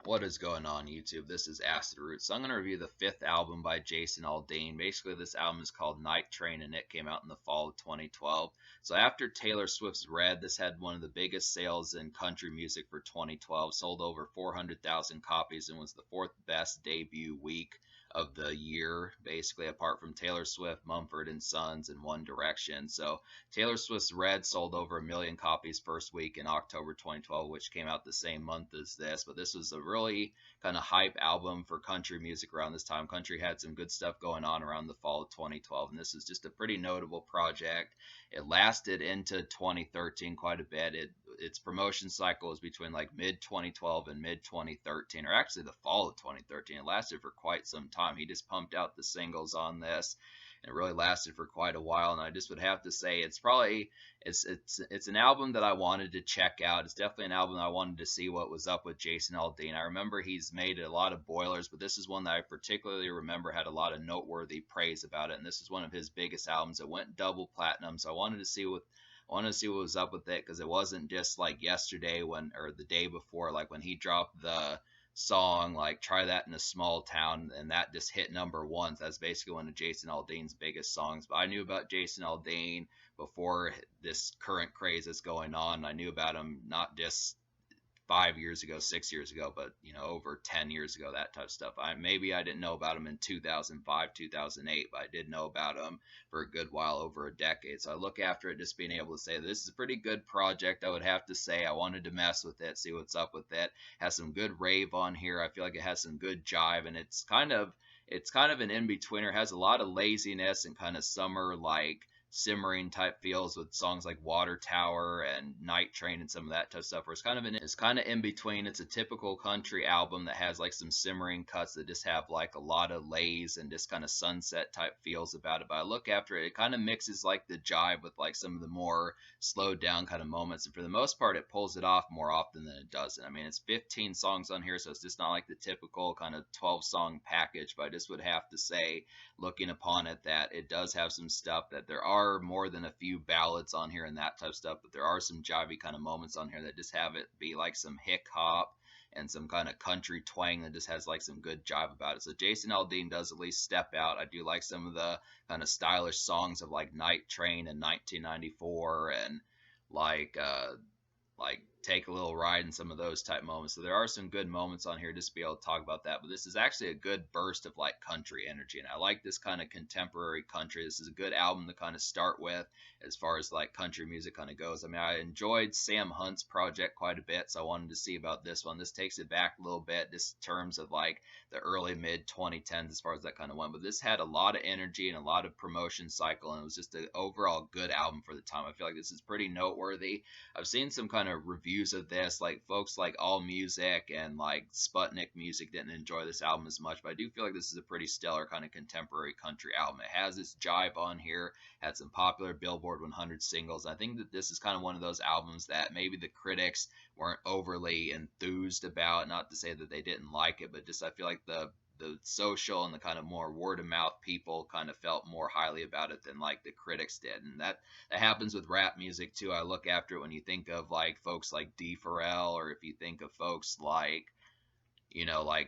What is going on, YouTube? This is Acid Roots. So I'm going to review the fifth album by Jason Aldean. Basically, this album is called Night Train, and it came out in the fall of 2012. So after Taylor Swift's Red, this had one of the biggest sales in country music for 2012. Sold over 400,000 copies and was the fourth best debut week of the year, basically, apart from Taylor Swift, Mumford and Sons, and One Direction. So Taylor Swift's Red sold over a million copies first week in October 2012, which came out the same month as this. But this was a really kind of hype album for country music around this time. Country had some good stuff going on around the fall of 2012, and this is just a pretty notable project. It lasted into 2013 quite a bit. Its promotion cycle was between like mid 2012 and mid 2013, or actually the fall of 2013. It lasted for quite some time. He just pumped out the singles on this, and it really lasted for quite a while. And I just would have to say it's an album that I wanted to check out. It's definitely an album that I wanted to see what was up with Jason Aldean. I remember he's made a lot of boilers, but this is one that I particularly remember had a lot of noteworthy praise about it. And this is one of his biggest albums. It went double platinum, so I wanted to see what was up with it, because it wasn't just like yesterday when, or the day before, like when he dropped the song like Try That in a Small Town, and that just hit number one. So that's basically one of Jason Aldean's biggest songs. But I knew about Jason Aldean before this current craze that's going on. I knew about him not just 5 years ago, 6 years ago, but over 10 years ago, that type of stuff. I didn't know about him in 2005, 2008, but I did know about him for a good while, over a decade. So I look after it just being able to say this is a pretty good project. I would have to say I wanted to mess with it, see what's up with it. Has some good rave on here. I feel like it has some good jive, and it's kind of an in-betweener. It has a lot of laziness and kind of summer like simmering type feels with songs like Water Tower and Night Train and some of that type of stuff, where it's kind of in between. It's a typical country album that has like some simmering cuts that just have like a lot of lays and just kind of sunset type feels about it. But I look after it, it kind of mixes like the jive with like some of the more slowed down kind of moments, and for the most part it pulls it off more often than it doesn't. I mean, it's 15 songs on here, so it's just not like the typical kind of 12 song package, but I just would have to say, looking upon it, that it does have some stuff, that there are more than a few ballads on here and that type of stuff, but there are some jivey kind of moments on here that just have it be like some hick hop and some kind of country twang that just has like some good jive about it. So Jason Aldean does at least step out. I do like some of the kind of stylish songs of like Night Train and 1994, and like like Take a Little Ride and some of those type moments. So there are some good moments on here just to be able to talk about that. But this is actually a good burst of like country energy, and I like this kind of contemporary country. This is a good album to kind of start with as far as like country music kind of goes. I mean, I enjoyed Sam Hunt's project quite a bit, so I wanted to see about this one. This takes it back a little bit, just in terms of like the early mid 2010s as far as that kind of went. But this had a lot of energy and a lot of promotion cycle, and it was just an overall good album for the time. I feel like this is pretty noteworthy. I've seen some kind of reviews of this, like folks like All Music and like Sputnik Music didn't enjoy this album as much, but I do feel like this is a pretty stellar kind of contemporary country album. It has its jive on here, had some popular Billboard 100 singles. I think that this is kind of one of those albums that maybe the critics weren't overly enthused about. Not to say that they didn't like it, but just I feel like the social and the kind of more word of mouth people kind of felt more highly about it than like the critics did. And that happens with rap music too. I look after it when you think of like folks like D Pharrell, or if you think of folks like, like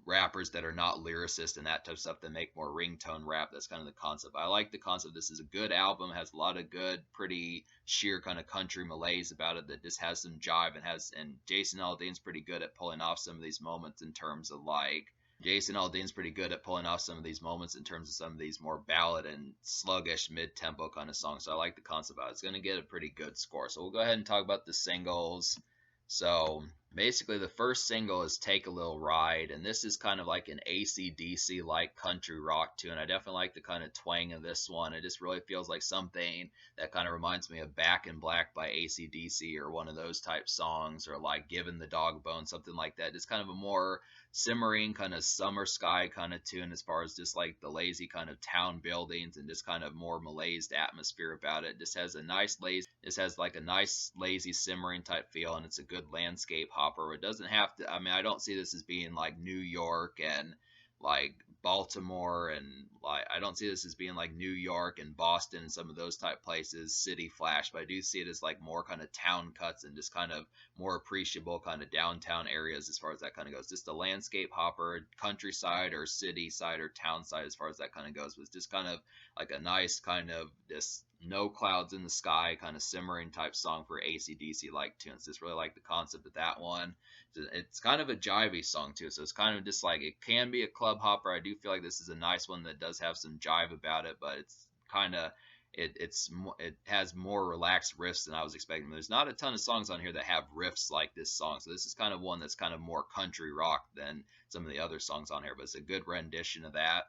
rappers that are not lyricists and that type of stuff that make more ringtone rap. That's kind of the concept. I like the concept. This is a good album, has a lot of good, pretty sheer kind of country malaise about it that just has some jive, and Jason Aldean's pretty good at pulling off some of these moments in terms of like Jason Aldean's pretty good at pulling off some of these moments in terms of some of these more ballad and sluggish mid-tempo kind of songs. So I like the concept of it. It's going to get a pretty good score. So we'll go ahead and talk about the singles. So basically the first single is Take a Little Ride, and this is kind of like an AC/DC like country rock tune. I definitely like the kind of twang of this one. It just really feels like something that kind of reminds me of Back in Black by AC/DC, or one of those type songs, or like Giving the Dog a Bone, something like that. Just kind of a more simmering kind of summer sky kind of tune, as far as just like the lazy kind of town buildings and just kind of more malaised atmosphere about it. Just has a nice lazy, this has like a nice lazy simmering type feel, and it's a good landscape hopper. It doesn't have to, I mean, I don't see this as being like New York and like Baltimore, and like I don't see this as being like New York and Boston and some of those type places, city flash, but I do see it as like more kind of town cuts and just kind of more appreciable kind of downtown areas as far as that kind of goes. Just a landscape hopper, countryside or city side or town side as far as that kind of goes, was just kind of like a nice kind of this no clouds in the sky kind of simmering type song for AC/DC like tunes. Just really like the concept of that one. It's kind of a jivey song too, so it's kind of just like it can be a club hopper. I do feel like this is a nice one that does have some jive about it, but it's kind of it has more relaxed riffs than I was expecting. There's not a ton of songs on here that have riffs like this song, so this is kind of one that's kind of more country rock than some of the other songs on here, but it's a good rendition of that.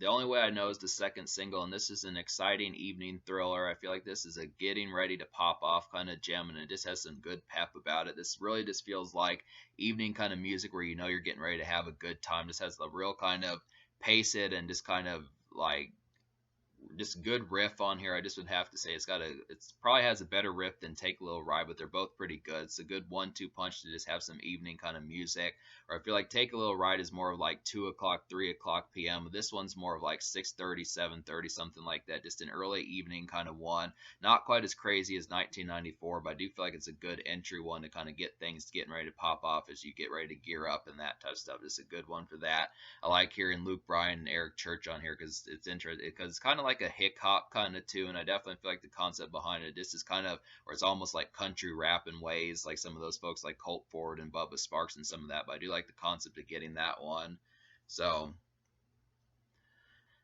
The Only Way I Know is the second single, and this is an exciting evening thriller. I feel like this is a getting ready to pop off kind of gem, and it just has some good pep about it. This really just feels like evening kind of music where you know you're getting ready to have a good time. This has the real kind of pace it and just kind of like just good riff on here. I just would have to say it's probably has a better riff than Take a Little Ride, but they're both pretty good. It's a good 1-2 punch to just have some evening kind of music. Or I feel like Take a Little Ride is more of like 2 o'clock, 3 o'clock p.m. This one's more of like 6:30, 7:30, something like that. Just an early evening kind of one. Not quite as crazy as 1994, but I do feel like it's a good entry one to kind of get things getting ready to pop off as you get ready to gear up and that type of stuff. It's a good one for that. I like hearing Luke Bryan and Eric Church on here because it's interesting, because it's kind of like a hick hop kind of tune. I definitely feel like the concept behind it, this is kind of, or it's almost like country rap in ways, like some of those folks like Colt Ford and Bubba Sparks and some of that, but I do like the concept of getting that one. So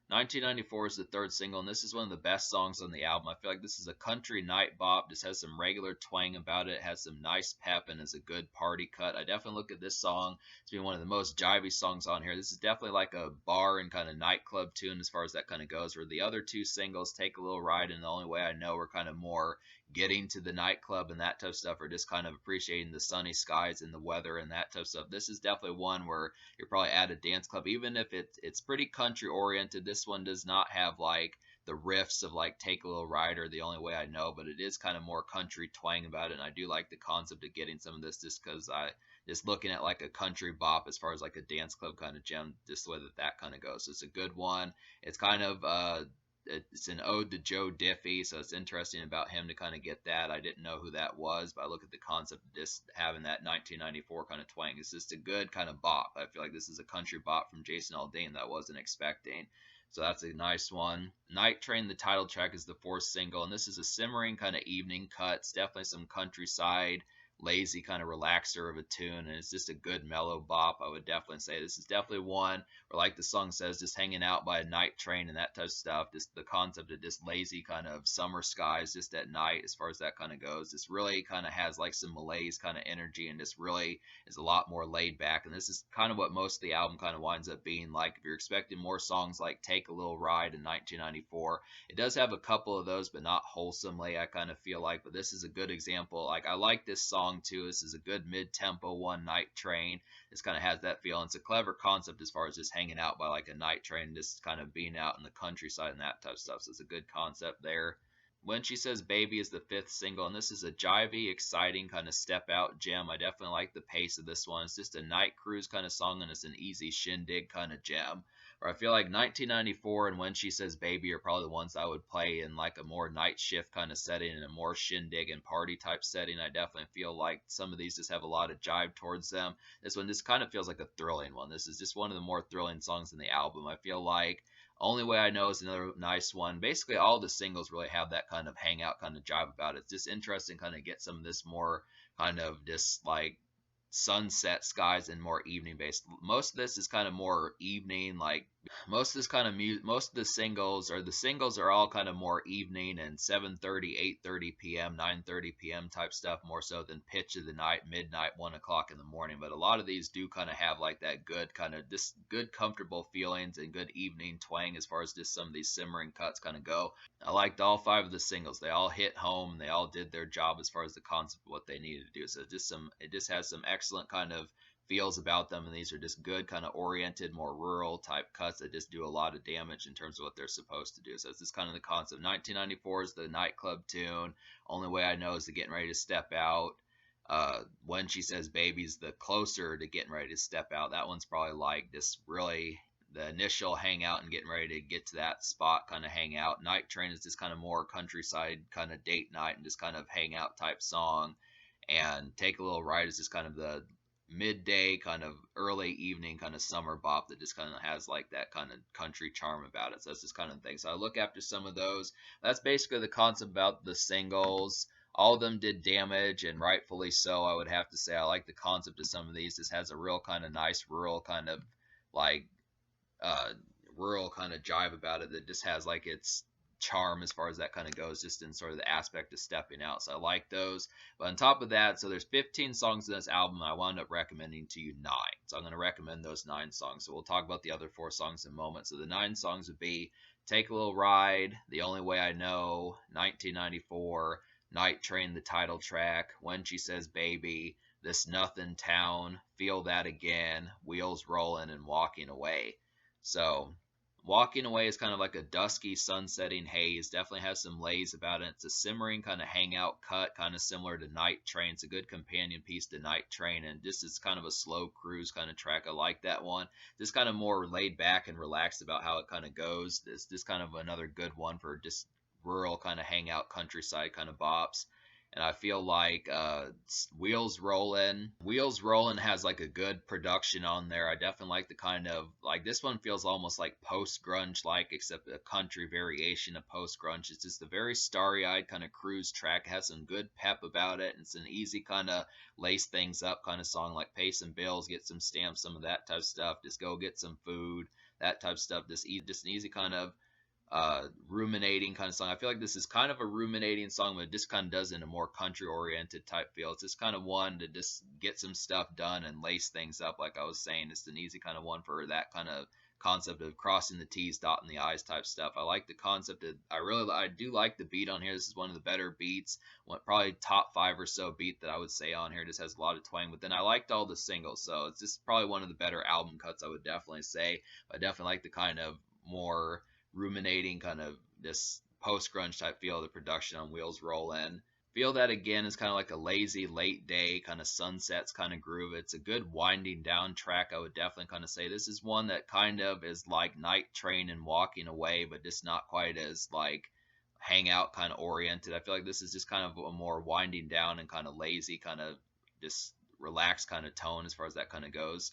1994 is the third single, and this is one of the best songs on the album. I feel like this is a country night bop. Just has some regular twang about it. It has some nice pep and is a good party cut. I definitely look at this song as being one of the most jivey songs on here. This is definitely like a bar and kind of nightclub tune as far as that kind of goes, where the other two singles, Take a Little Ride and The Only Way I Know, are kind of more getting to the nightclub and that type of stuff, or just kind of appreciating the sunny skies and the weather and that type of stuff. This is definitely one where you're probably at a dance club, even if it's pretty country oriented. This one does not have like the riffs of like Take a Little Ride or The Only Way I Know, but it is kind of more country twang about it, and I do like the concept of getting some of this just because I just looking at like a country bop as far as like a dance club kind of gem, just the way that kind of goes. So it's a good one. It's kind of it's an ode to Joe Diffie, so it's interesting about him to kind of get that. I didn't know who that was, but I look at the concept of just having that 1994 kind of twang. It's just a good kind of bop. I feel like this is a country bop from Jason Aldean that I wasn't expecting. So that's a nice one. Night Train, the title track, is the fourth single, and this is a simmering kind of evening cut. It's definitely some countryside, lazy kind of relaxer of a tune, and it's just a good mellow bop. I would definitely say this is definitely one where, like the song says, just hanging out by a night train and that type of stuff. Just the concept of just lazy kind of summer skies just at night, as far as that kind of goes. This really kind of has like some malaise kind of energy, and just really is a lot more laid back. And this is kind of what most of the album kind of winds up being like. If you're expecting more songs like Take a Little Ride in 1994, it does have a couple of those, but not wholesomely, I kind of feel like. But this is a good example. Like, I like this song too. This is a good mid-tempo one, Night Train. This kind of has that feel. And it's a clever concept as far as just hanging out by like a night train, just kind of being out in the countryside and that type of stuff. So it's a good concept there. When She Says Baby is the fifth single, and this is a jivey, exciting kind of step out gem. I definitely like the pace of this one. It's just a night cruise kind of song, and it's an easy shindig kind of gem. Or I feel like 1994 and When She Says Baby are probably the ones I would play in like a more night shift kind of setting and a more shindig and party type setting. I definitely feel like some of these just have a lot of jive towards them. This one just kind of feels like a thrilling one. This is just one of the more thrilling songs in the album. I feel like Only Way I Know is another nice one. Basically, all the singles really have that kind of hangout kind of jive about it. It's just interesting kind of get some of this more kind of just like sunset skies and more evening based. Most of this is kind of more evening, like most of this kind of most of the singles are all kind of more evening and 7:30, 8:30 p.m., 9:30 p.m. type stuff, more so than pitch of the night, midnight, 1 o'clock in the morning. But a lot of these do kind of have like that good kind of just good comfortable feelings and good evening twang as far as just some of these simmering cuts kind of go. I liked all 5 of the singles. They all hit home. They all did their job as far as the concept of what they needed to do. So it just has some excellent kind of feels about them, and these are just good kind of oriented, more rural type cuts that just do a lot of damage in terms of what they're supposed to do. So it's just kind of the concept. 1994 is the nightclub tune. Only Way I Know is the getting ready to step out. When She Says Baby's the closer to getting ready to step out. That one's probably like just really the initial hangout and getting ready to get to that spot kind of hangout. Night Train is just kind of more countryside kind of date night and just kind of hangout type song. And Take a Little Ride is just kind of the midday kind of early evening kind of summer bop that just kind of has like that kind of country charm about it. So that's just kind of thing. So I look after some of those. That's basically the concept about the singles. All of them did damage, and rightfully so. I would have to say I like the concept of some of these. This has a real kind of nice rural kind of like uh, rural kind of jive about it that just has like its charm as far as that kind of goes, just in sort of the aspect of stepping out. So I like those. But on top of that, so there's 15 songs in this album. I wound up recommending to you 9. So I'm going to recommend those 9 songs. So we'll talk about the other 4 songs in a moment. So the 9 songs would be Take a Little Ride, The Only Way I Know, 1994, Night Train, the title track, When She Says Baby, This Nothing Town, Feel That Again, Wheels Rolling, and Walking Away. So Walking Away is kind of like a dusky sunsetting haze. Definitely has some lays about it. It's a simmering kind of hangout cut, kind of similar to Night Train. It's a good companion piece to Night Train, and this is kind of a slow cruise kind of track. I like that one. Just kind of more laid back and relaxed about how it kind of goes. It's just kind of another good one for just rural kind of hangout countryside kind of bops. And I feel like Wheels Rollin' has like a good production on there. I definitely like the kind of like this one feels almost like post grunge like, except a country variation of post grunge. It's just a very starry eyed kind of cruise track. It has some good pep about it. And it's an easy kind of lace things up kind of song, like pay some bills, get some stamps, some of that type of stuff. Just go get some food, that type of stuff. Just an easy kind of ruminating kind of song. I feel like this is kind of a ruminating song, but it just kind of does it in a more country oriented type feel. It's just kind of one to just get some stuff done and lace things up. Like I was saying, it's an easy kind of one for that kind of concept of crossing the T's, dotting the I's type stuff. I like the concept of, I do like the beat on here. This is one of the better beats, probably top 5 or so beat that I would say on here. It just has a lot of twang, but then I liked all the singles, so it's just probably one of the better album cuts, I would definitely say. I definitely like the kind of more ruminating kind of this post grunge type feel of the production on Wheels Rollin'. Feel That Again is kind of like a lazy late day kind of sunsets kind of groove. It's a good winding down track. I would definitely kind of say this is one that kind of is like Night Train and Walking Away, but just not quite as like hangout kind of oriented. I feel like this is just kind of a more winding down and kind of lazy kind of just relaxed kind of tone as far as that kind of goes.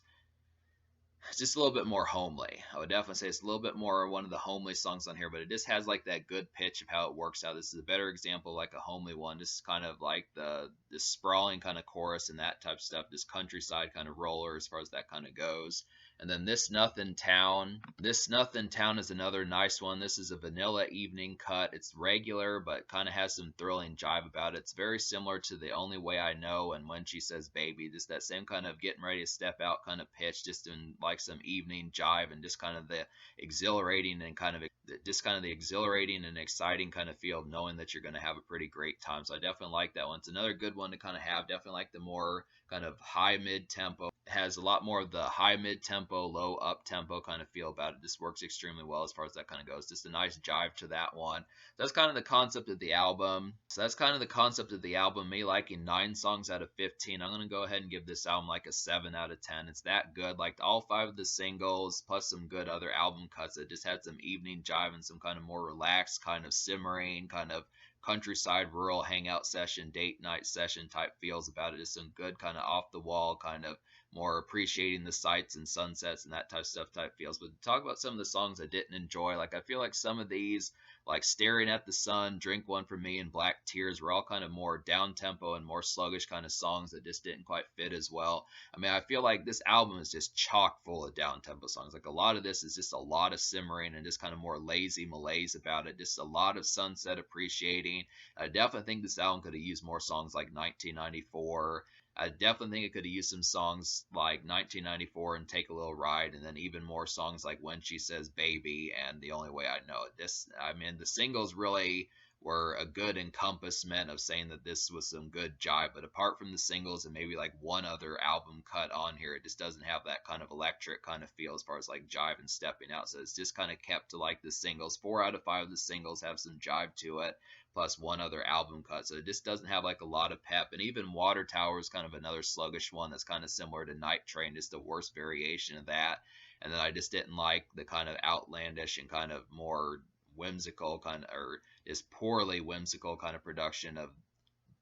It's just a little bit more homely. I would definitely say it's a little bit more one of the homely songs on here, but it just has like that good pitch of how it works out. This is a better example, like a homely one. Just kind of like the sprawling kind of chorus and that type of stuff. This countryside kind of roller as far as that kind of goes. And then This Nothing Town. This Nothing Town is another nice one. This is a vanilla evening cut. It's regular, but kind of has some thrilling jive about it. It's very similar to The Only Way I Know and When She Says Baby. Just that same kind of getting ready to step out kind of pitch, just in like some evening jive and just kind of the exhilarating and kind of just kind of the exhilarating and exciting kind of feel of knowing that you're going to have a pretty great time. So I definitely like that one. It's another good one to kind of have. Definitely like the more kind of high mid tempo. It has a lot more of the high mid tempo, low up tempo kind of feel about it. This works extremely well as far as that kind of goes. Just a nice jive to that one. That's kind of the concept of the album. So that's kind of the concept of the album. Me liking 9 songs out of 15. I'm going to go ahead and give this album like a 7 out of 10. It's that good. Like all 5 of the singles plus some good other album cuts. It just had some evening jive and some kind of more relaxed, kind of simmering, kind of countryside rural hangout session, date night session type feels about it. Just some good kind of off the wall, kind of more appreciating the sights and sunsets and that type of stuff type feels. But to talk about some of the songs I didn't enjoy, like I feel like some of these, like Staring at the Sun, Drink One for Me, and Black Tears were all kind of more down tempo and more sluggish kind of songs that just didn't quite fit as well. I mean, I feel like this album is just chock full of down tempo songs. Like a lot of this is just a lot of simmering and just kind of more lazy malaise about it. Just a lot of sunset appreciating. I definitely think this album could have used more songs like 1994. I definitely think it could have used some songs like 1994 and Take a Little Ride, and then even more songs like When She Says Baby and The Only Way I Know It. I mean, the singles really were a good encompassment of saying that this was some good jive, but apart from the singles and maybe like one other album cut on here, it just doesn't have that kind of electric kind of feel as far as like jive and stepping out. So it's just kind of kept to like the singles. 4 out of 5 of the singles have some jive to it, plus one other album cut. So it just doesn't have like a lot of pep. And even Water Tower is kind of another sluggish one that's kind of similar to Night Train, just the worst variation of that. And then I just didn't like the kind of outlandish and kind of more whimsical kind of, or just poorly whimsical kind of production of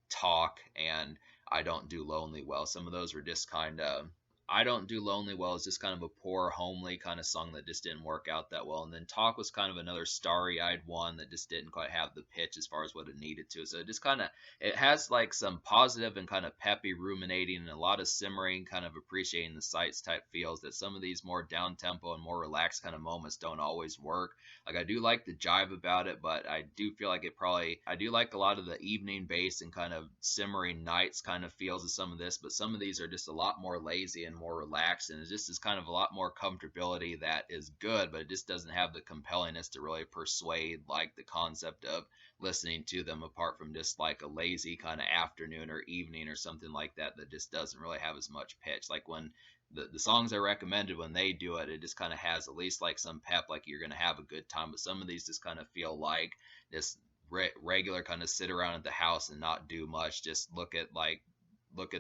Talk and I Don't Do Lonely Well. Some of those were just kind of, I Don't Do Lonely Well is just kind of a poor, homely kind of song that just didn't work out that well. And then Talk was kind of another starry-eyed one that just didn't quite have the pitch as far as what it needed to. So it just kind of, it has like some positive and kind of peppy ruminating and a lot of simmering, kind of appreciating the sights type feels that some of these more down-tempo and more relaxed kind of moments don't always work. Like I do like the jive about it, but I do feel like it probably, I do like a lot of the evening bass and kind of simmering nights kind of feels of some of this, but some of these are just a lot more lazy and more relaxed, and it just is kind of a lot more comfortability that is good, but it just doesn't have the compellingness to really persuade like the concept of listening to them, apart from just like a lazy kind of afternoon or evening or something like that that just doesn't really have as much pitch. Like when the songs I recommended, when they do it, it just kind of has at least like some pep, like you're gonna have a good time. But some of these just kind of feel like this regular kind of sit around at the house and not do much, just look at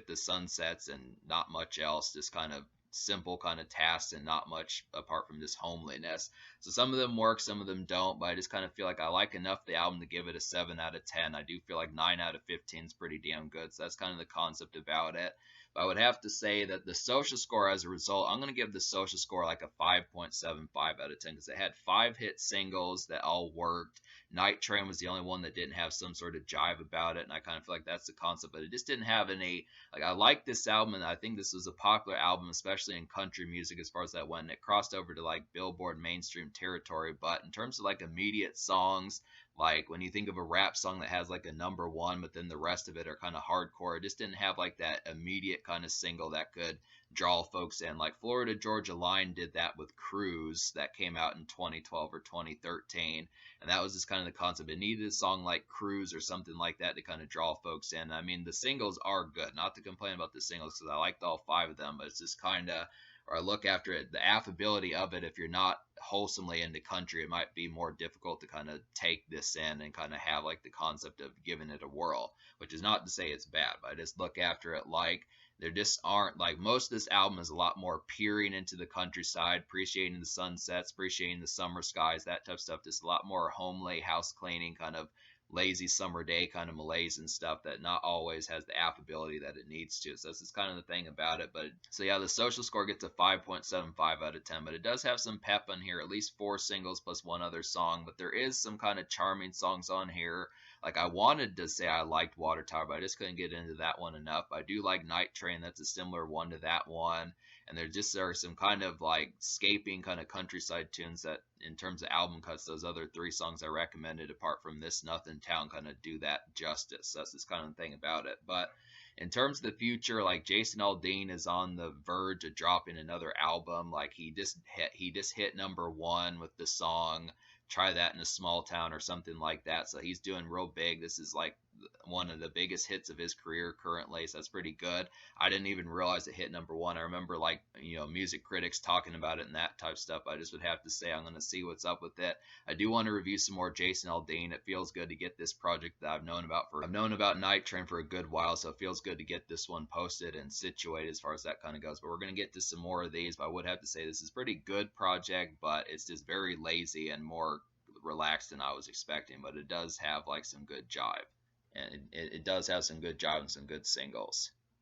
the sunsets and not much else, just kind of simple kind of tasks and not much apart from just homeliness. So some of them work, some of them don't, but I just kind of feel like I like enough the album to give it a 7 out of 10. I do feel like 9 out of 15 is pretty damn good, so that's kind of the concept about it. But I would have to say that the social score as a result, I'm going to give the social score like a 5.75 out of 10 because it had 5 hit singles that all worked. Night Train was the only one that didn't have some sort of jive about it, and I kind of feel like that's the concept, but it just didn't have any, like, I like this album, and I think this was a popular album, especially in country music as far as that went. It crossed over to like Billboard mainstream territory, but in terms of like immediate songs, like when you think of a rap song that has like a number one, but then the rest of it are kind of hardcore, it just didn't have like that immediate kind of single that could draw folks in. Like Florida Georgia Line did that with Cruise that came out in 2012 or 2013, and that was just kind of the concept. It needed a song like Cruise or something like that to kind of draw folks in. I mean, the singles are good, not to complain about the singles because I liked all 5 of them, but it's just kind of, or I look after it, the affability of it. If you're not wholesomely into country, it might be more difficult to kind of take this in and kind of have like the concept of giving it a whirl, which is not to say it's bad, but I just look after it like there just aren't, like, most of this album is a lot more peering into the countryside, appreciating the sunsets, appreciating the summer skies, that type of stuff. Just a lot more homely, house cleaning, kind of lazy summer day kind of malaise and stuff that not always has the affability that it needs to. So this is kind of the thing about it. But so yeah, the social score gets a 5.75 out of 10, but it does have some pep on here, at least 4 singles plus one other song. But there is some kind of charming songs on here. Like I wanted to say I liked Water Tower, but I just couldn't get into that one enough. I do like Night Train. That's a similar one to that one. And there are some kind of like scaping kind of countryside tunes that, in terms of album cuts, those other 3 songs I recommended, apart from This Nothing Town, kind of do that justice. That's this kind of thing about it. But in terms of the future, like Jason Aldean is on the verge of dropping another album. Like he just hit #1 with the song Try That in a Small Town or something like that. So he's doing real big. This is like one of the biggest hits of his career currently, so that's pretty good. I didn't even realize it hit #1. I remember, like, music critics talking about it and that type of stuff. I just would have to say I'm going to see what's up with it. I do want to review some more Jason Aldean. It feels good to get this project that I've known about Night Train for a good while, so it feels good to get this one posted and situated as far as that kind of goes. But we're going to get to some more of these, but I would have to say this is a pretty good project, but it's just very lazy and more relaxed than I was expecting. But it does have like some good jive. And it does have some good jive and some good singles.